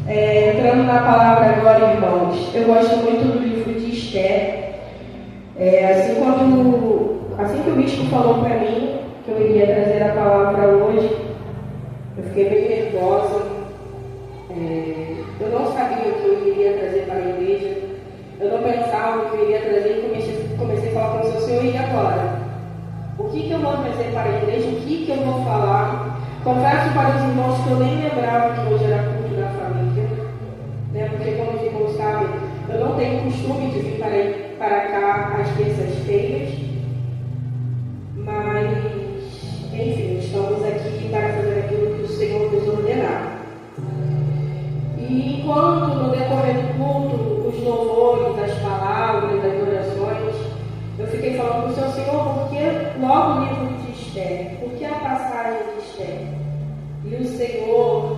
Entrando na palavra agora, irmãos, eu gosto muito do livro de Esther. Assim que o bispo falou para mim que eu iria trazer a palavra hoje, eu fiquei bem nervosa. Eu não sabia o que eu iria trazer para a igreja. Eu não pensava o que eu iria trazer e comecei a falar com o Senhor, e agora? O que eu vou trazer para a igreja? O que eu vou falar? Confesso para os irmãos que eu nem lembrava que hoje era culto da família, né? Porque como os irmãos sabem, eu não tenho costume de vir para cá às terças-feiras, mas, enfim, estamos aqui para fazer aquilo que o Senhor nos ordenar. E enquanto no decorrer do culto, os louvores, as palavras, as orações, eu fiquei falando com o Senhor, por que logo o livro de Esther? Por que a passagem de Esther? E o Senhor,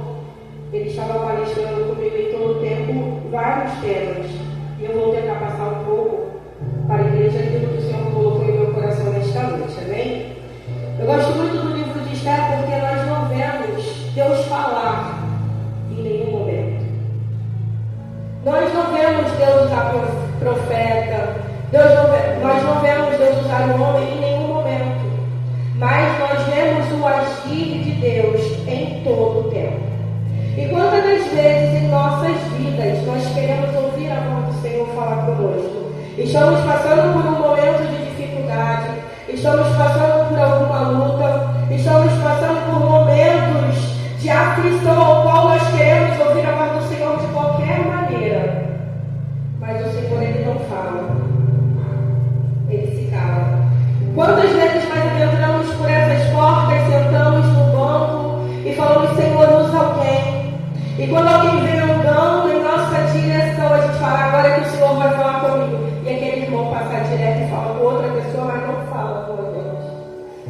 Ele estava palestrando comigo em todo o tempo vários temas. E eu vou tentar passar um pouco para a igreja aquilo que o Senhor colocou em meu coração nesta noite, amém? Eu gosto muito do livro de Esther porque nós não vemos Deus falar em nenhum momento. Nós não vemos Deus usar profeta, nós não vemos Deus usar o homem em nenhum momento, mas nós vemos o agir de Deus em todo o tempo. E quantas das vezes em nossas vidas nós queremos ouvir a voz do Senhor falar conosco? Estamos passando por um momento de dificuldade, estamos passando por alguma luta, estamos passando por momentos de aflição ao qual nós queremos ouvir a voz do Senhor de qualquer maneira, mas o Senhor, Ele não fala, Ele se cala. Quantas vezes nós entramos por essas portas, sentamos no banco e falamos, Senhor, usa alguém. E quando alguém vem andando em nossa direção, a gente fala, agora é que o Senhor vai falar comigo. E aquele irmão passa direto e fala com outra pessoa, mas não fala com a gente.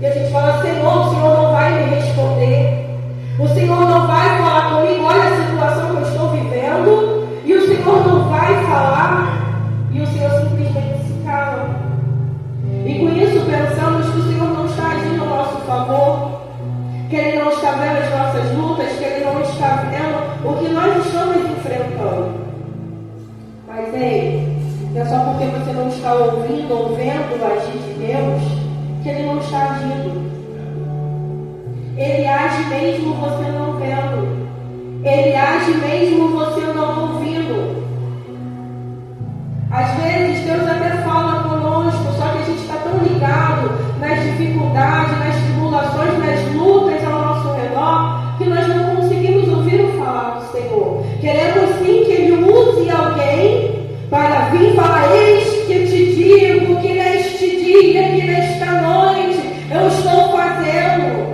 E a gente fala, Senhor, o Senhor não vai me responder. O Senhor não vai falar comigo, olha a situação que eu estou vivendo. E o Senhor não vai falar. E o Senhor simplesmente se cala. E com isso pensamos que o Senhor não está agindo a nosso favor, que Ele não está vendo as nossas lutas, que Ele não está vendo o que nós estamos enfrentando. Mas não é só porque você não está ouvindo ou vendo o agir de Deus que Ele não está agindo. Ele age mesmo você não vendo. Ele age mesmo você não ouvindo. Às vezes Deus até fala conosco, só que a gente está tão ligado nas dificuldades, nas tribulações, nas lutas ao nosso redor, que nós não conseguimos ouvir o falar do Senhor. Queremos sim que Ele use alguém para vir falar, eis que te digo que neste dia, que nesta noite, eu estou fazendo.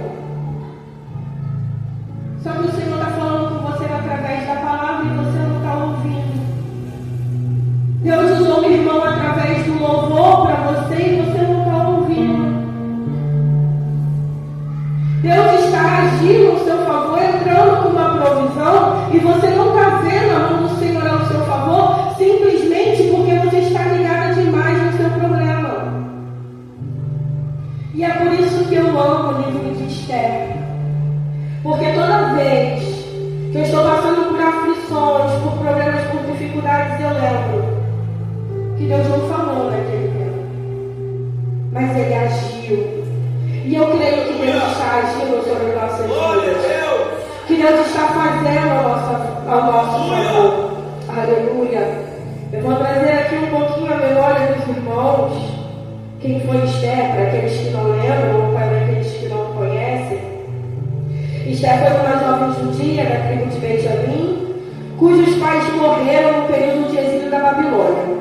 Só que o Senhor está falando com você através da palavra e você não está ouvindo. Deus usou o irmão através do louvor para você e você não está ouvindo. Deus está agindo ao seu favor, entrando com uma provisão e você não está vendo a mão do Senhor ao seu favor simplesmente porque você está ligada demais no seu problema. E é por isso que eu amo o livro de Esther. Porque toda vez que eu estou passando por aflições, por problemas, por dificuldades, eu lembro que Deus não falou naquele tempo, mas Ele agiu. E eu creio que Deus está agindo sobre nossas vidas, que Deus está fazendo ao nosso favor. Aleluia. Eu vou trazer aqui um pouquinho a memória dos irmãos, quem foi Esther, para aqueles que não lembram ou para aqueles que não conhecem. Esther foi uma jovem judia da tribo de Benjamim, cujos pais morreram no período de exílio da Babilônia.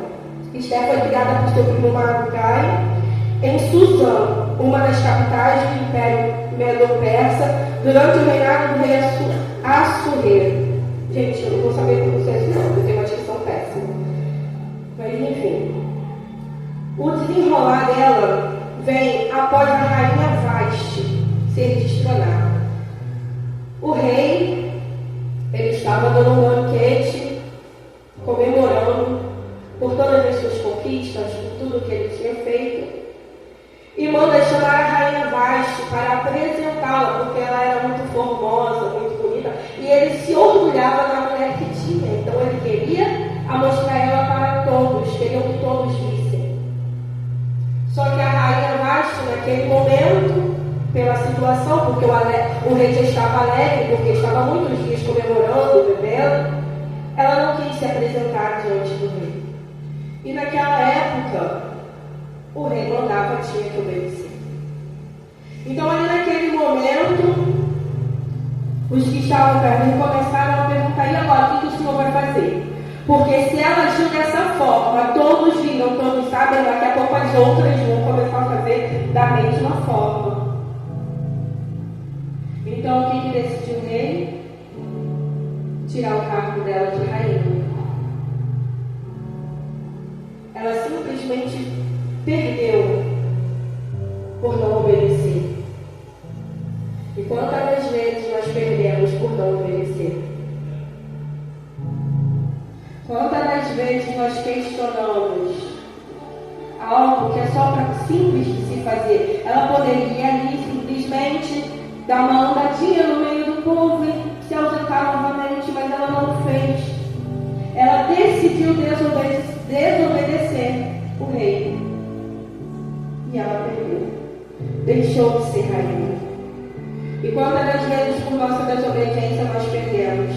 Esther foi criada por seu primo Mardoquai em Susã, uma das capitais do Império Medo-Persa, durante o reinado do rei Assuero. Gente, eu não vou saber pronunciar isso não, eu tenho uma dicção péssima. Mas enfim, o desenrolar dela vem após a rainha Vasti ser destronada. O rei, ele estava dando um banquete, comemorando por todas as suas conquistas, por tudo que ele tinha feito, e manda chamar a rainha Vasti para apresentá-la, porque ela era muito formosa, muito bonita, e ele se orgulhava da mulher que situação, porque o rei já estava alegre, porque estava muitos dias comemorando, bebendo, ela não quis se apresentar diante do rei. E naquela época, o rei mandava, tinha que obedecer. Então, ali naquele momento, os que estavam perto dele começaram a perguntar: e agora, o que o senhor vai fazer? Porque se ela agiu dessa forma, todos viram, todos sabem, daqui a pouco as outras vão começar a fazer da mesma forma. Então, o que decidiu o rei? Tirar o cargo dela de rainha. Ela simplesmente perdeu por não obedecer. E quantas vezes nós perdemos por não obedecer? Quantas vezes nós questionamos algo que é só para simples de se fazer? Ela poderia ali simplesmente dar uma andadinha no meio do povo e se ausentar novamente, mas ela não fez. Ela decidiu desobedecer o rei. E ela perdeu. Deixou de ser rainha. E quantas das vezes por nossa desobediência nós perdemos?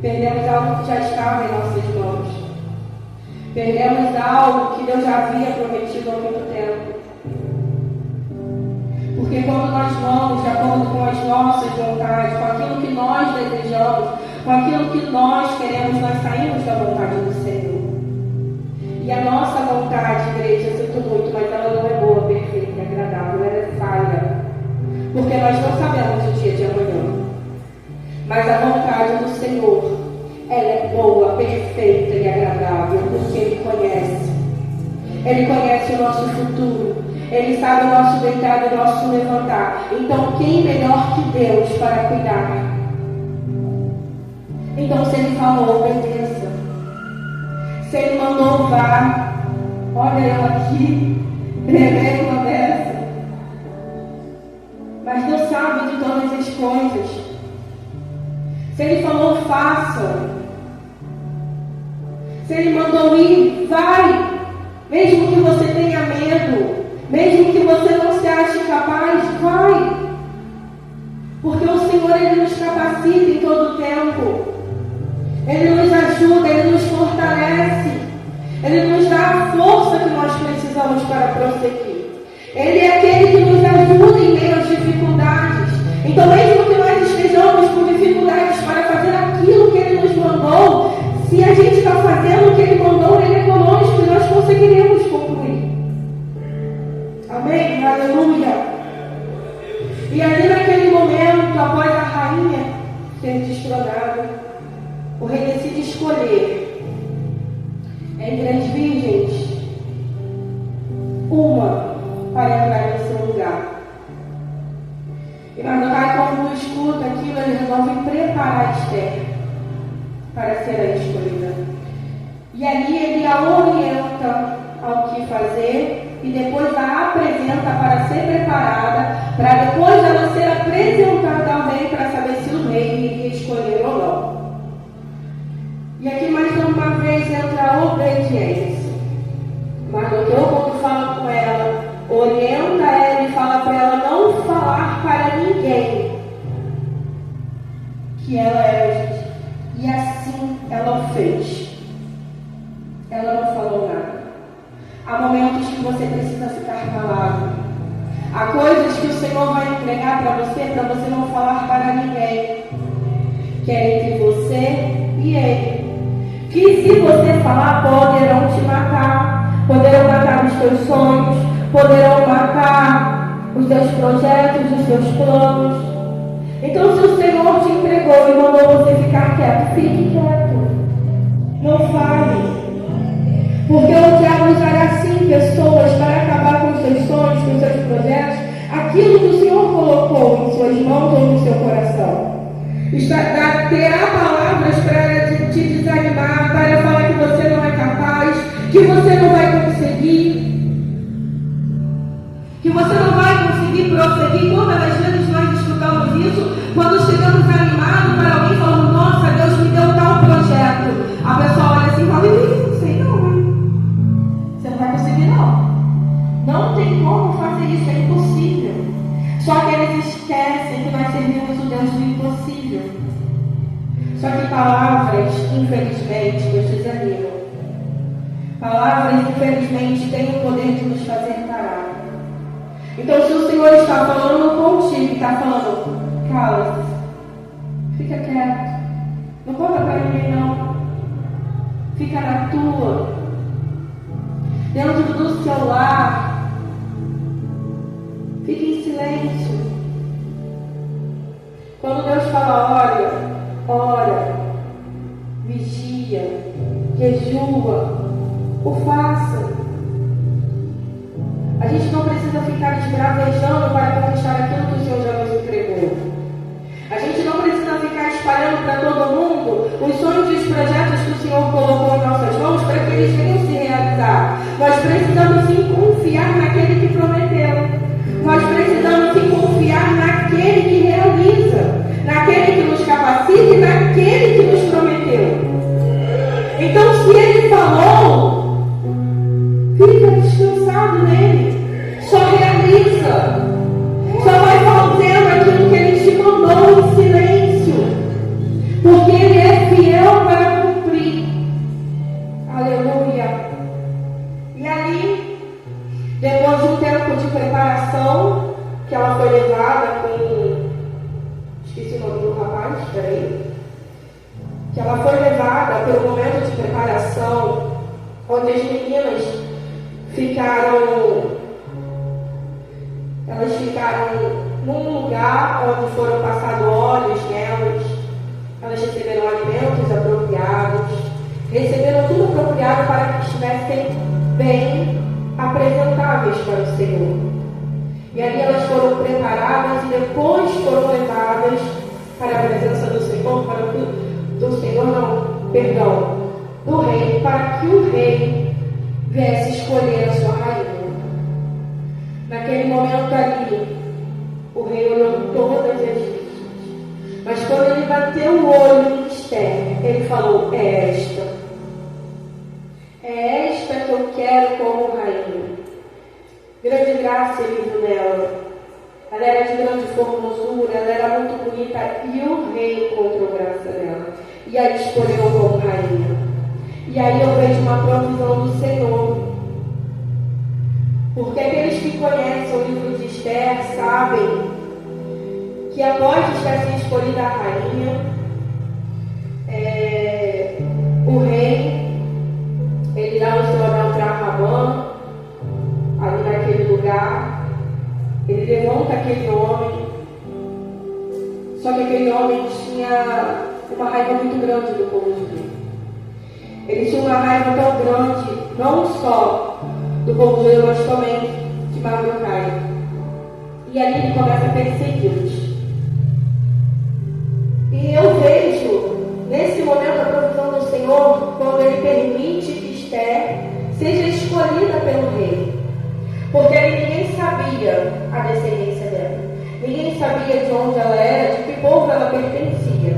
Perdemos algo que já estava em nossas mãos. Perdemos algo que Deus já havia prometido há muito tempo. Porque quando nós vamos de acordo com as nossas vontades, com aquilo que nós desejamos, com aquilo que nós queremos, nós saímos da vontade do Senhor. E a nossa vontade, igreja, eu sinto muito, mas ela não é boa, perfeita e agradável, ela é falha. Porque nós não sabemos o dia de amanhã. Mas a vontade do Senhor, ela é boa, perfeita e agradável, porque Ele conhece. Ele conhece o nosso futuro. Ele sabe o nosso deitar e o nosso levantar. Então, quem melhor que Deus para cuidar? Então, se Ele falou, obedeça. Se Ele mandou, vá. Olha eu aqui, lembrei uma dessa. Mas Deus sabe de todas as coisas. Se Ele falou, faça. Se Ele mandou ir, vai. Mesmo que você tenha medo, mesmo que você não se ache capaz, vai. Porque o Senhor, Ele nos capacita em todo o tempo. Ele nos ajuda, Ele nos fortalece. Ele nos dá a força que nós precisamos para prosseguir. Ele é aquele que nos ajuda em meio às dificuldades. Então, mesmo que nós estejamos com dificuldades para fazer aquilo que Ele nos mandou, se a gente está fazendo o que Ele mandou, Ele é conosco e nós conseguiremos concluir. Amém? Aleluia! E ali naquele momento, após a rainha ser destronada, o rei decide escolher entre as virgens uma para entrar em seu lugar. E Mardoquai, quando escuta aquilo, ele resolve preparar Esther para ser a escolhida. E ali ele a orienta ao que fazer e depois a apresenta para ser preparada, para depois ela ser apresentada ao rei para saber se o rei iria escolher ou não. E aqui mais uma vez entra a obediência. Mardoqueu, quando fala com ela, orienta ela e fala para ela não falar para ninguém que ela era judia. E assim ela o fez. Ela não falou nada. Há momentos que você precisa ficar calado. Há coisas que o Senhor vai entregar para você não falar para ninguém. Que é entre você e Ele. Que se você falar, poderão te matar. Poderão matar os teus sonhos. Poderão matar os teus projetos, os teus planos. Então, se o Senhor te entregou e mandou você ficar quieto, fique quieto. Não fale. Porque o diabo usará sim pessoas para acabar com os seus sonhos, com os seus projetos, aquilo que o Senhor colocou em suas mãos ou no seu coração. Terá palavras para te desanimar, para falar que você não é capaz, que você não vai conseguir, que você não vai conseguir prosseguir. Quantas vezes nós escutamos isso quando chegamos animados para alguém falando: nossa, Deus me deu tal projeto. A pessoa olha assim e fala: não sei não, você não vai conseguir não. Não tem como fazer isso, é impossível. Só que Só que palavras, infelizmente, nos desanimam. Palavras, infelizmente, têm o poder de nos fazer parar. Então, se o Senhor está falando contigo, está falando, cala-se, fica quieto, não conta para ninguém não, fica na tua, dentro do seu lar, fique em silêncio. Quando Deus fala, ora, vigia, jejua, o faça. A gente não precisa ficar esbravejando para conquistar aquilo que o Senhor já nos entregou. A gente não precisa ficar espalhando para todo mundo os sonhos e os projetos que o Senhor colocou em nossas mãos para que eles venham se realizar. Nós precisamos sim confiar naquele que prometeu. Nós precisamos sim confiar naquele que realiza, naquele que nos capacita e naquele que nos prometeu. Então, se Ele falou, fica descansado nele. Só realiza. Só vai fazendo aquilo que Ele te mandou em silêncio. Porque Ele é fiel para cumprir. Aleluia. E ali, depois de um tempo de preparação, que ela foi levada com... Esqueci o nome do rapaz, peraí. Que ela foi levada pelo momento de preparação, onde as meninas elas ficaram num lugar onde foram passados óleos nelas, elas receberam alimentos apropriados, receberam tudo apropriado para que estivessem bem apresentáveis para o Senhor. E ali elas foram preparadas e depois foram levadas para a presença do Senhor, do rei, para que o rei viesse escolher a sua rainha. Naquele momento ali, o rei olhou todas as vistas, mas quando ele bateu o olho em Esther, ele falou, é esta que eu quero como rainha. Grande graça ele viu nela. Ela era de grande formosura, ela era muito bonita e o rei encontrou graça nela e a escolheu como rainha. E aí eu vejo uma provisão do Senhor. Porque aqueles que conhecem o livro de Esther sabem que após Esther ser escolhida a rainha, o rei, ele dá o seu anel para Ramã, ali naquele lugar, ele levanta aquele homem, só que aquele homem tinha uma raiva muito grande do povo judeu. Ele tinha uma raiva tão grande, não só do povo judeu, mas também de Mordecai. E ali ele começa a persegui-los. E eu vejo, nesse momento, a provisão do Senhor, quando Ele permite que Esther seja escolhida pelo rei. Porque ninguém sabia a descendência dela. Ninguém sabia de onde ela era, de que povo ela pertencia.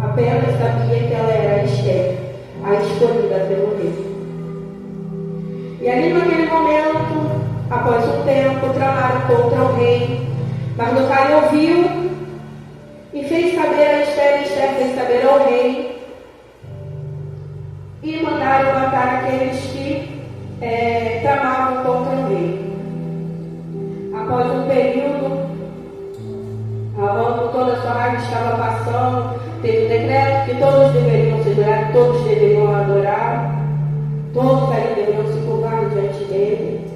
Apenas sabia que ela era Esther, a escolhida pelo rei. E ali naquele momento, após um tempo, tramaram contra o rei. Mordecai ouviu e fez saber a Esther, e Esther fez saber ao rei. E mandaram matar aqueles que tramavam contra o rei. Após um período, quando toda a sua raiva estava passando, teve um decreto que todos deveriam se adorar, todos deveriam adorar, todos ali deveriam se curvar diante dele.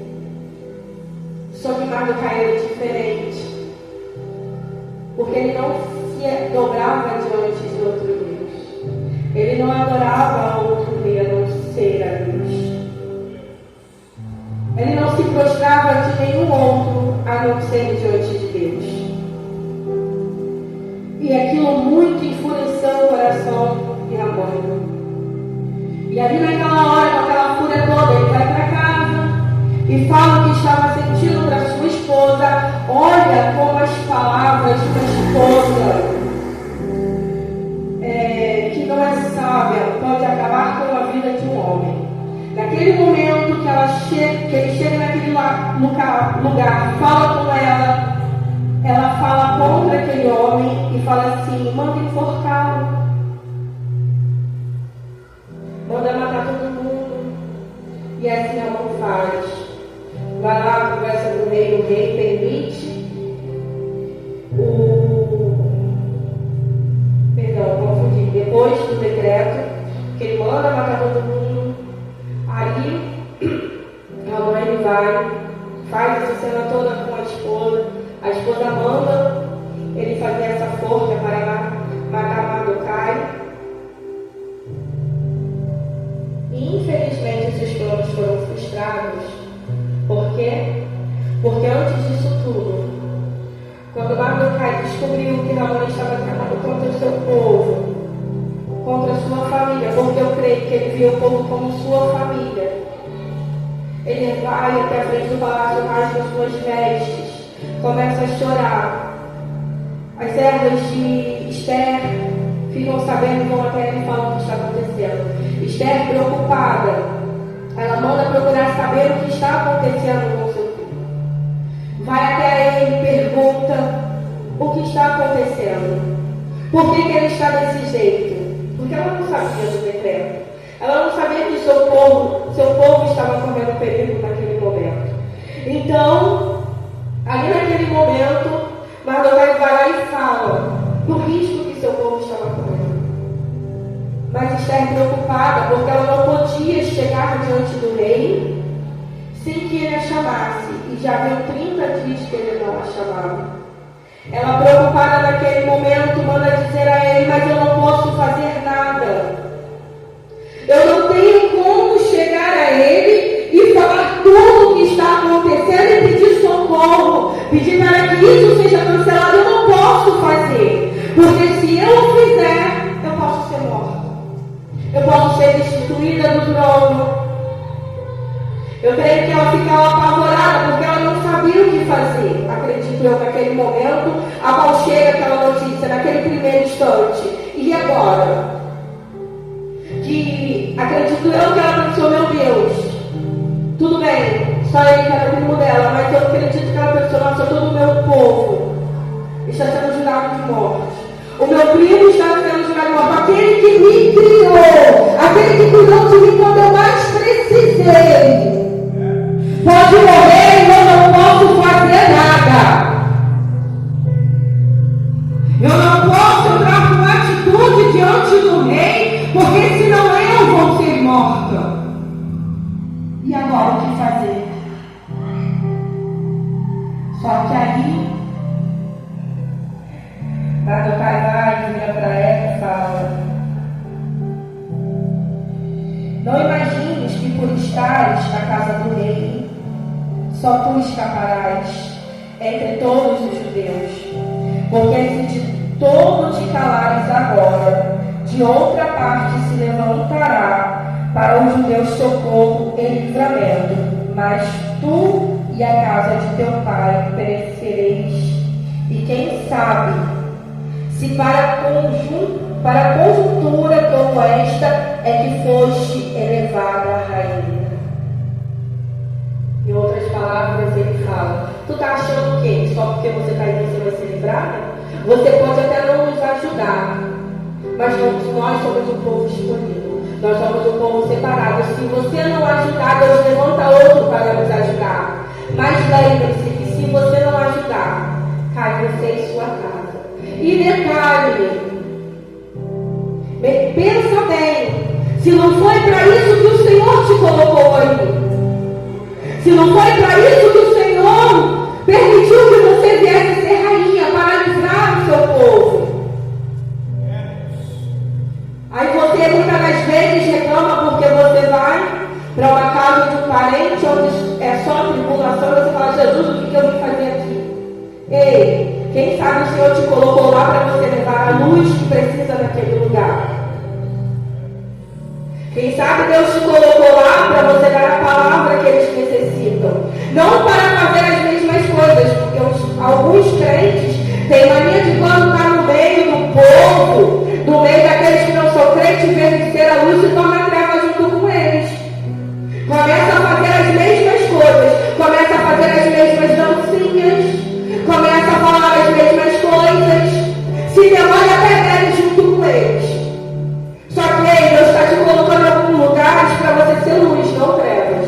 Só que Mordecai era diferente, porque ele não se dobrava diante de outro Deus. Ele não adorava outro rei a não ser a Deus. Ele não se prostrava de nenhum outro a não ser diante de Deus. E aquilo muito enfureceu o coração de Ramã. E ali naquela hora, com aquela fúria toda, ele vai para casa e fala o que estava sentindo para sua esposa. Olha como as palavras da esposa, que não é sábia, pode acabar com a vida de um homem. Naquele momento que ele chega naquele lugar, fala com ela fala contra aquele homem e fala assim, manda enforcá-lo. decreto, que ele manda matar todo mundo. Aí Amã ele vai, faz essa cena toda com a esposa manda ele fazer essa forca para matar Mardokai. E infelizmente esses planos foram frustrados. Por quê? Porque antes disso tudo, quando Mardokai descobriu que Amã estava tramando contra o seu povo, contra a sua família, porque eu creio que ele viu o povo como sua família, ele vai até a frente do palácio, rasga as suas vestes, começa a chorar. As servas de Esther ficam sabendo e vão até ele e falam o que está acontecendo. Esther, preocupada, ela manda procurar saber o que está acontecendo com seu filho. Vai até ele e pergunta o que está acontecendo. Por que ele está desse jeito? Porque ela não sabia do decreto. Ela não sabia que seu povo estava correndo perigo naquele momento. Então, ali naquele momento, Mardokai vai lá e fala do risco que seu povo estava correndo. Mas Esther preocupada, porque ela não podia chegar diante do rei sem que ele a chamasse. E já deu 30 dias que ele não a chamava. Ela, preocupada naquele momento, manda dizer a ele: mas eu não posso fazer nada. Eu não tenho como chegar a ele e falar tudo o que está acontecendo e pedir socorro, pedir para que isso seja cancelado. Eu não posso fazer, porque se eu o fizer, eu posso ser morta. Eu posso ser destituída do trono. Eu creio que ela ficava apavorada, porque ela não sabia o que fazer. Acredito eu, naquele momento, a qual chega aquela notícia, naquele primeiro instante. E agora? Que acredito eu que ela pensou: meu Deus, tudo bem, só ele que era o primo dela, mas eu acredito que ela pensou: nossa, todo o meu povo está sendo jurado de morte. O meu primo está sendo jurado de morte. Aquele que me criou, aquele que cuidou de mim quando eu mais precisei, pode morrer e eu não posso fazer nada. Eu não posso entrar com atitude diante do rei, porque senão eu vou ser morta. E agora o que fazer? Só que aí Mardokai vai, vira para ela e fala: não imagines que por estares na casa do rei, só tu escaparás entre todos os judeus. Porque se de todo te calares agora, de outra parte se levantará para os judeus socorro e livramento, mas tu e a casa de teu pai perecereis. E quem sabe, se para conjuntura como esta é que foste elevada a rainha. Em outras palavras, ele fala: tu está achando o quê? Só porque você está aí você vai ser livrada? Você pode até não nos ajudar, mas nós somos um povo escolhido. Nós somos um povo separado. Se você não ajudar, Deus levanta outro para nos ajudar. Mas lembre-se que se você não ajudar, cai você em sua casa. E detalhe, pensa bem, se não foi para isso que o Senhor te colocou aí, se não foi para isso que o Senhor permitiu que você viesse ser rainha, para livrar o seu povo. Aí você muitas das vezes reclama porque você vai para uma casa de um parente onde é só tribulação e você fala: Jesus, o que eu vim fazer aqui? Ei, quem sabe o Senhor te colocou lá para você levar a luz que precisa naquele lugar. Quem sabe Deus te colocou lá para você dar a palavra que eles necessitam. Não para fazer as mesmas coisas, porque alguns crentes têm mania de, quando está no meio do povo, no meio daqueles que não são crentes, vencer a luz e torna a treva junto com eles. Começa a fazer as mesmas coisas, começa a fazer as mesmas dancinhas, começa a falar as mesmas coisas, se demora até velho junto com eles. Só que Deus está te colocando em alguns lugares para você ser luz, não trevas.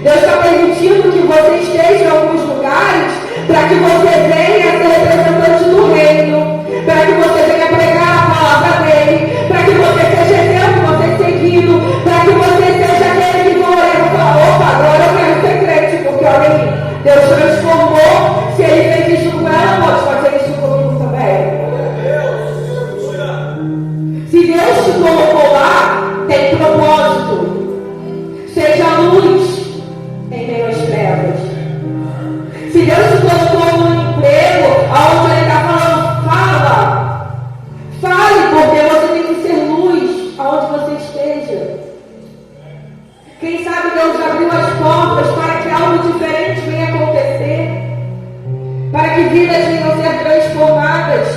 Deus está permitindo que você esteja em alguns lugares para que você venha ser representante do reino, para que você venha pregar a palavra dele, para que você seja te colocou lá, tem propósito. Seja luz em meio às trevas. Se Deus te colocou no emprego, aonde Ele está falando, fale, porque você tem que ser luz aonde você esteja. Quem sabe Deus abriu as portas para que algo diferente venha acontecer, para que vidas venham ser transformadas.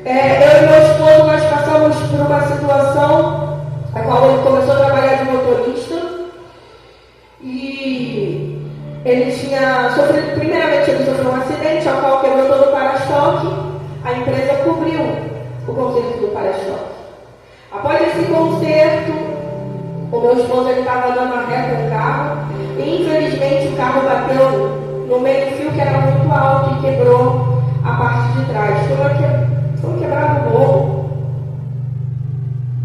Eu e meu esposo, nós passamos por uma situação a qual ele começou a trabalhar de motorista e ele tinha sofrido, primeiramente ele sofreu um acidente ao qual quebrou todo o para-choque. A empresa cobriu o conserto do para-choque. Após esse conserto, o meu esposo estava dando a ré com o carro e infelizmente o carro bateu no meio-fio que era muito alto e quebrou a parte de trás. Foi quebrado o morro,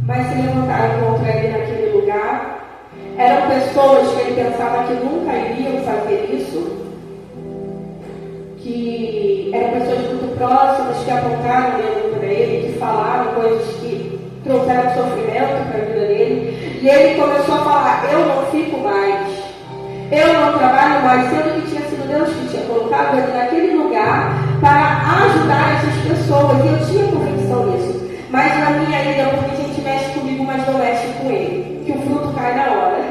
mas se levantaram contra ele naquele lugar. Eram pessoas que ele pensava que nunca iriam fazer isso, que eram pessoas muito próximas, que apontaram o dedo para ele, que falaram coisas que trouxeram sofrimento para a vida dele. E ele começou a falar: eu não fico mais, eu não trabalho mais, sendo que tinha sido Deus que tinha colocado ele naquele lugar para ajudar essas pessoas. E eu tinha convicção nisso. Mas na minha ida, porque a gente mexe comigo, mas não mexe com ele, que o fruto cai na hora.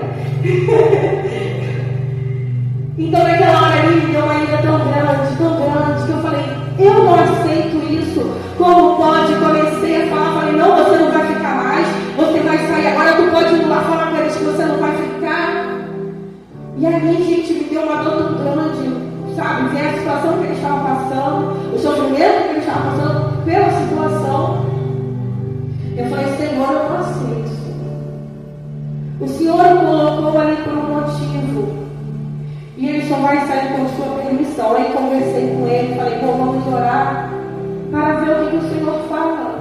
Então naquela hora ali me deu uma ida tão grande, que eu falei: eu não aceito isso. Como pode? Comecei a falar, falei: não, você não vai ficar mais, você vai sair agora, tu pode ir lá falar com eles que você não vai ficar. E aí, gente, me deu uma dor tão grande, sabe? Ver a situação que eles estavam passando, o sofrimento que eles estavam passando pela situação. Eu falei: Senhor, eu não aceito. O Senhor o colocou ali por um motivo. E ele só vai sair com sua permissão. Aí conversei com ele, falei: bom, vamos orar para ver o que o Senhor fala.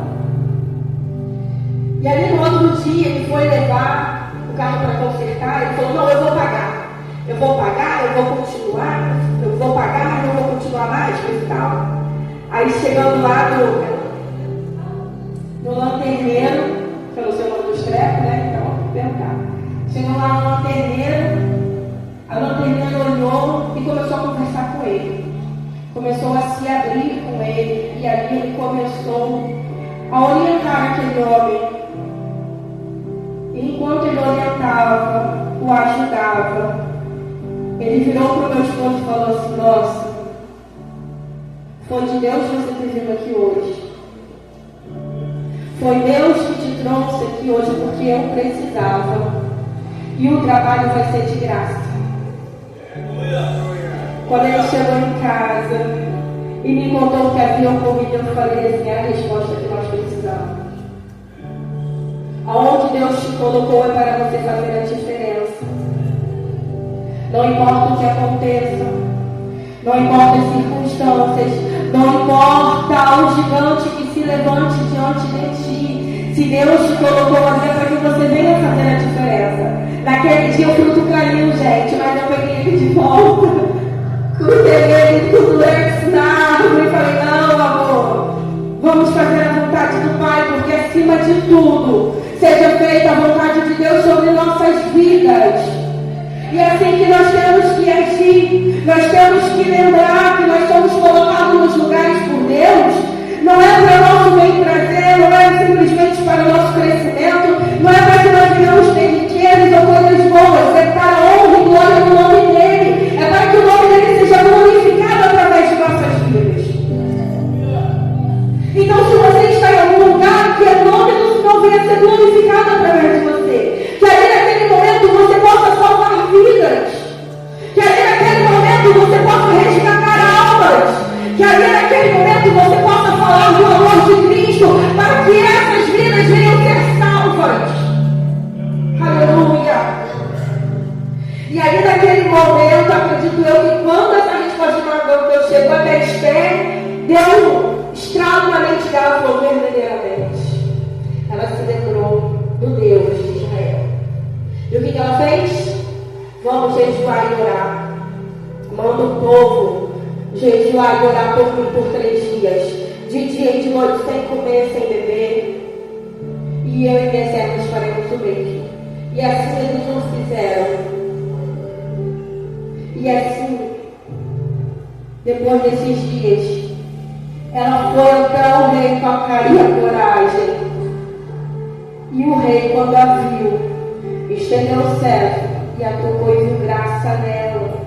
E ali no outro dia ele foi levar o carro para consertar. Ele falou: não, eu vou pagar, eu vou continuar, eu vou pagar, mas não vou continuar mais e tal. Aí chegando lá no lanterneiro, que eu não sei o nome dos trepos, né? Então vou perguntar. Chegando lá no lanterneiro, a lanterneira olhou e começou a conversar com ele. Começou a se abrir com ele. E ali ele começou a orientar aquele homem. E enquanto ele orientava, o ajudava, ele virou para o meu esposo e falou assim: nossa, foi de Deus que você ter vindo aqui hoje. Foi Deus que te trouxe aqui hoje porque eu precisava. E o trabalho vai ser de graça. Quando ele chegou em casa e me contou o que havia ocorrido, eu falei assim: é a resposta que nós precisamos. Aonde Deus te colocou é para você fazer a diferença. Não importa o que aconteça, não importa as circunstâncias, não importa o gigante que se levante diante de ti. Se Deus te colocou ali é para que você venha fazer a diferença. Naquele dia o fruto caiu, gente, mas eu peguei ele de volta. Cruzei ele com doentes na árvore e falei: não, amor, vamos fazer a vontade do Pai, porque acima de tudo, seja feita a vontade de Deus sobre nossas vidas. E é assim que nós temos que agir. Nós temos que lembrar que nós somos colocados nos lugares por Deus. Não é para o nosso bem prazer, não é simplesmente para o nosso crescimento, não é para que nós venhamos ter riquezas ou coisas boas, é para a honra e glória do nome dele, é para que o nome dele seja glorificado através de nossas vidas. Então, se você está em algum lugar, que o nome do Senhor venha ser glorificado através de você, que ali naquele momento você possa salvar vidas, que ali naquele momento você possa resgatar almas, que ali naquele momento você possa falar do amor de Cristo, para que essas vidas venham ser salvas. Aleluia! E aí naquele momento, acredito eu que quando essa resposta de Deus chegou até Esther, deu estralo na mente dela, falou: verdadeiramente, ela se lembrou do Deus de Israel. E o que ela fez? Vamos jejuar e orar. Manda o povo jejuar e orar por 3 dias, de dia e de noite, sem comer, sem beber. e eu e minha servas faremos o mesmo. E assim eles o fizeram. E assim, depois desses dias, ela foi até o rei com a cara e a coragem. E o rei, quando a viu, estendeu o cetro e a tocou e viu graça nela.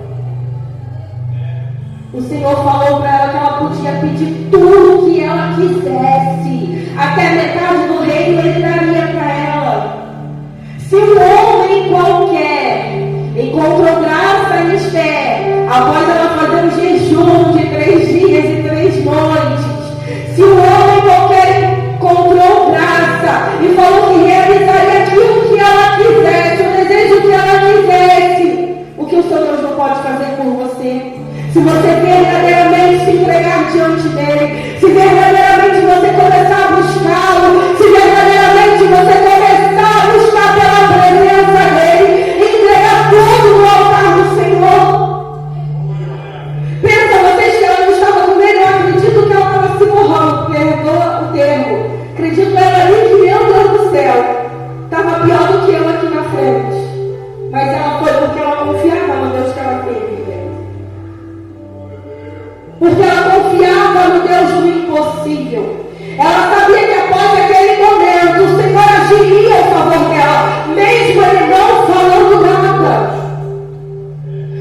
O Senhor falou para ela que ela podia pedir tudo o que ela quisesse. Até metade do reino ele daria para ela. Se um homem qualquer encontrou graça em Esther, após ela fazer um jejum de 3 dias e 3 noites, se um homem qualquer encontrou graça e falou que realizaria aquilo que ela quisesse, o desejo que ela quisesse, o que o Senhor Deus não pode fazer por você? Se você verdadeiramente se entregar diante dele, se verdadeiramente você começar a buscá-lo, se verdadeiramente você começar a buscar pela presença dele, entregar tudo no altar do Senhor. Pensa, vocês que ela não estava com ele, eu acredito que ela estava se borrando, perdoa o termo. Acredito ela ali que, meu Deus do céu, estava pior do que eu aqui na frente. Mas ela foi porque ela confiava no Deus que ela teve. Porque ela confiava no Deus do impossível. Ela sabia que após aquele momento o Senhor agiria a favor dela, mesmo ele não falando nada.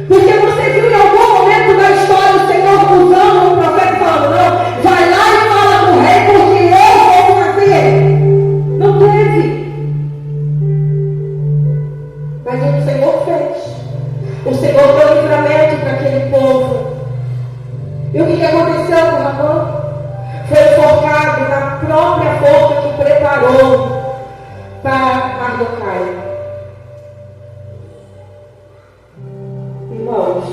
Porque você viu em algum momento da história o Senhor usando um profeta falando, não, vai lá e fala com o rei porque eu vou fazer. Não teve. Mas o Senhor fez. O Senhor deu livramento para aquele povo. E o que aconteceu com Amã? Foi enforcado na própria forca que preparou para Mardokai. Irmãos,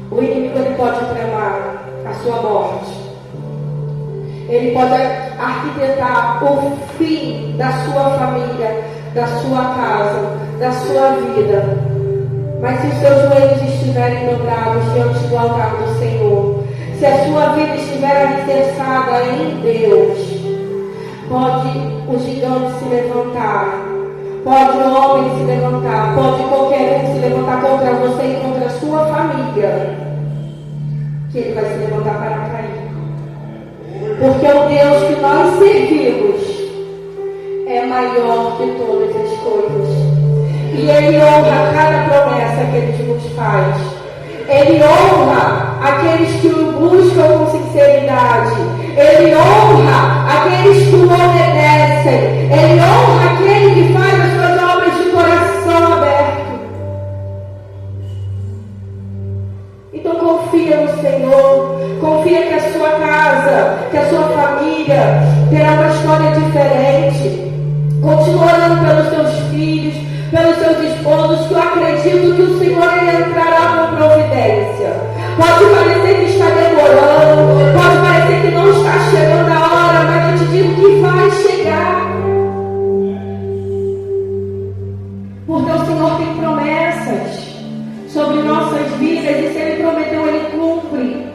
o inimigo ele pode tramar a sua morte. Ele pode arquitetar o fim da sua família, da sua casa, da sua vida. Mas se os seus joelhos estiverem dobrados diante do altar do Senhor, se a sua vida estiver alicerçada em Deus, pode o gigante se levantar, pode o homem se levantar, pode qualquer um se levantar contra você e contra a sua família, que ele vai se levantar para cair. Porque o Deus que nós servimos é maior que todas as coisas. E Ele honra cada promessa que Ele nos faz. Ele honra aqueles que o buscam com sinceridade. Ele honra aqueles que o obedecem. Ele honra aquele que faz as suas obras de coração aberto. Então confia no Senhor. Confia que a sua casa, que a sua família terá uma história diferente. Continua orando pelos seus filhos, pelos seus esposos, que eu acredito que o Senhor ele entrará com providência. Pode parecer que está demorando, pode parecer que não está chegando a hora, mas eu te digo que vai chegar. Porque o Senhor tem promessas sobre nossas vidas, e se Ele prometeu, Ele cumpre.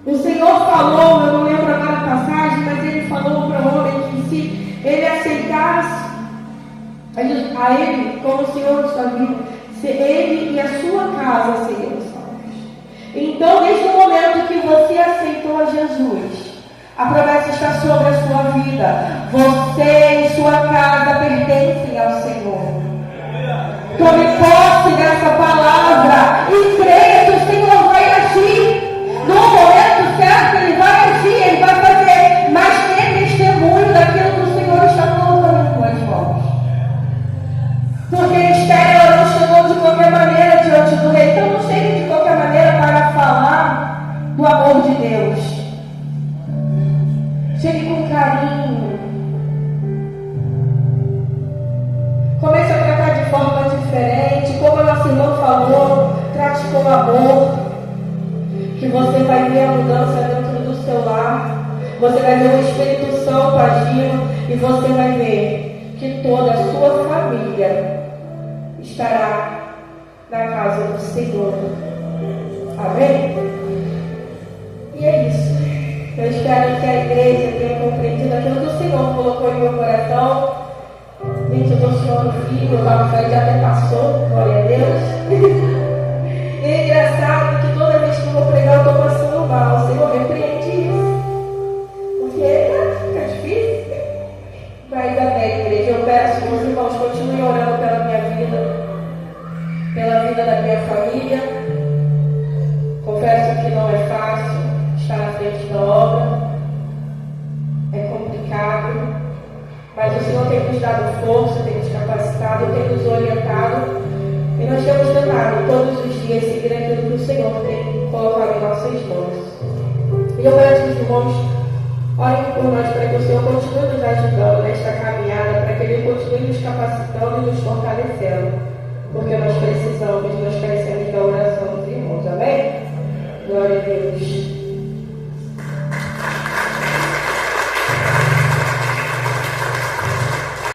O Senhor falou, eu não lembro agora a passagem, mas Ele falou para o homem que se ele aceitasse a Ele como o Senhor de sua vida, se Ele e a sua casa seriam salvos. Então, desde o momento que você aceitou a Jesus, a promessa está sobre a sua vida. Você e sua casa pertencem ao Senhor. Tome posse dessa palavra e creia que o Senhor vai agir. No momento certo, Ele vai agir, Ele vai fazer, mas ter testemunho daquilo que o Senhor está colocando em tuas mãos. Porque Esther não chegou de qualquer maneira diante do rei. Então não chegue de qualquer maneira para falar do amor de Deus. Chegue com carinho. Comece a tratar de forma diferente. Como a nossa irmã falou, trate com amor. Que você vai ver a mudança dentro do seu lar. Você vai ver o Espírito Santo agindo. E você vai ver que toda a sua família estará na casa do Senhor. Amém? E é isso. Eu espero que a igreja tenha compreendido aquilo que o Senhor colocou em meu coração. Gente, eu estou suando frio, meu papo já até passou, glória a Deus. E é engraçado que toda vez que eu vou pregar, eu estou passando mal. O Senhor repreende isso. Porque fica difícil. Mas amém, igreja. Eu peço que os irmãos continuem orando pela minha vida, pela vida da minha família. Confesso que não é fácil estar na frente da obra. É complicado. Mas o Senhor tem nos dado força, tem nos capacitado, tem nos orientado. E nós temos tentado todos os dias seguir aquilo que o Senhor tem colocado em nossas mãos. E eu peço que os irmãos orem por nós para que o Senhor continue nos ajudando nesta caminhada, para que Ele continue nos capacitando e nos fortalecendo. Porque nós precisamos, nós carecemos